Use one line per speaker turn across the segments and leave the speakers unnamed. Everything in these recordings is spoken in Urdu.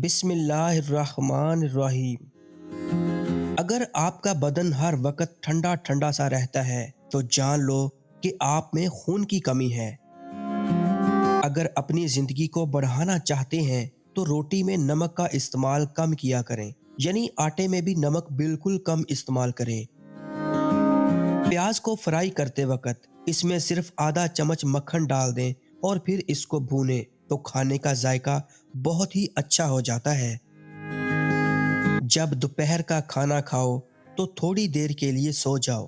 بسم اللہ الرحمن الرحیم۔ اگر آپ کا بدن ہر وقت ٹھنڈا ٹھنڈا سا رہتا ہے تو جان لو کہ آپ میں خون کی کمی ہے۔ اگر اپنی زندگی کو بڑھانا چاہتے ہیں تو روٹی میں نمک کا استعمال کم کیا کریں، یعنی آٹے میں بھی نمک بالکل کم استعمال کریں۔ پیاز کو فرائی کرتے وقت اس میں صرف آدھا چمچ مکھن ڈال دیں اور پھر اس کو بھونیں تو کھانے کا ذائقہ بہت ہی اچھا ہو جاتا ہے۔ جب دوپہر کا کھانا کھاؤ تو تھوڑی دیر کے لیے سو جاؤ۔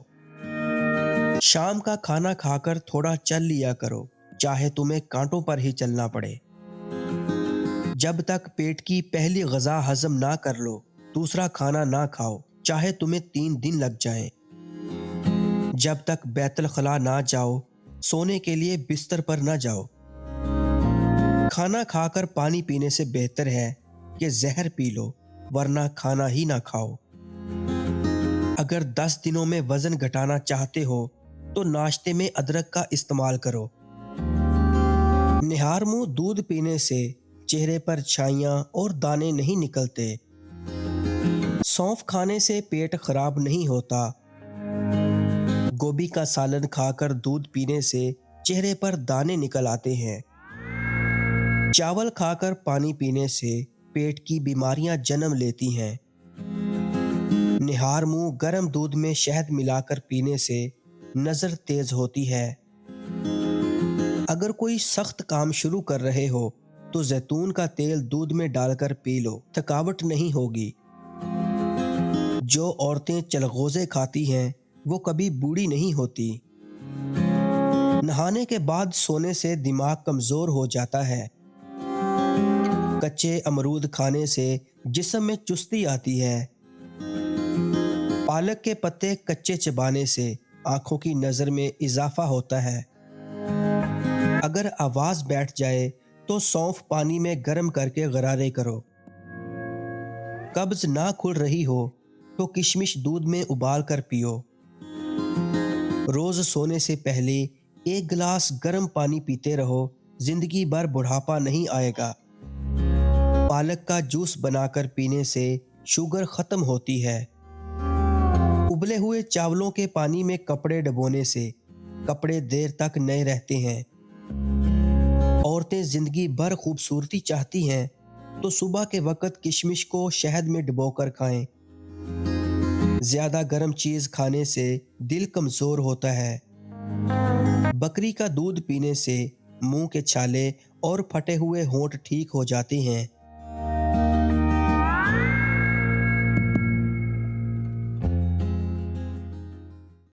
شام کا کھانا کھا کر تھوڑا چل لیا کرو، چاہے تمہیں کانٹوں پر ہی چلنا پڑے۔ جب تک پیٹ کی پہلی غذا ہضم نہ کر لو دوسرا کھانا نہ کھاؤ، چاہے تمہیں 3 دن لگ جائیں۔ جب تک بیت الخلاء نہ جاؤ سونے کے لیے بستر پر نہ جاؤ۔ کھانا کھا کر پانی پینے سے بہتر ہے کہ زہر پی لو، ورنہ کھانا ہی نہ کھاؤ۔ اگر 10 دنوں میں وزن گھٹانا چاہتے ہو تو ناشتے میں ادرک کا استعمال کرو۔ نہار منہ دودھ پینے سے چہرے پر چھائیاں اور دانے نہیں نکلتے۔ سونف کھانے سے پیٹ خراب نہیں ہوتا۔ گوبھی کا سالن کھا کر دودھ پینے سے چہرے پر دانے نکل آتے ہیں۔ چاول کھا کر پانی پینے سے پیٹ کی بیماریاں جنم لیتی ہیں۔ نہار منہ گرم دودھ میں شہد ملا کر پینے سے نظر تیز ہوتی ہے۔ اگر کوئی سخت کام شروع کر رہے ہو تو زیتون کا تیل دودھ میں ڈال کر پی لو، تھکاوٹ نہیں ہوگی۔ جو عورتیں چلغوزے کھاتی ہیں وہ کبھی بوڑھی نہیں ہوتی۔ نہانے کے بعد سونے سے دماغ کمزور ہو جاتا ہے۔ کچے امرود کھانے سے جسم میں چستی آتی ہے۔ پالک کے پتے کچے چبانے سے آنکھوں کی نظر میں اضافہ ہوتا ہے۔ اگر آواز بیٹھ جائے تو سونف پانی میں گرم کر کے غرارے کرو۔ قبض نہ کھل رہی ہو تو کشمش دودھ میں ابال کر پیو۔ روز سونے سے پہلے 1 گلاس گرم پانی پیتے رہو، زندگی بھر بڑھاپا نہیں آئے گا۔ پالک کا جوس بنا کر پینے سے شوگر ختم ہوتی ہے۔ ابلے ہوئے چاولوں کے پانی میں کپڑے ڈبونے سے کپڑے دیر تک نئے رہتے ہیں۔ عورتیں زندگی بھر خوبصورتی چاہتی ہیں تو صبح کے وقت کشمش کو شہد میں ڈبو کر کھائیں۔ زیادہ گرم چیز کھانے سے دل کمزور ہوتا ہے۔ بکری کا دودھ پینے سے منہ کے چھالے اور پھٹے ہوئے ہونٹ ٹھیک ہو جاتے ہیں۔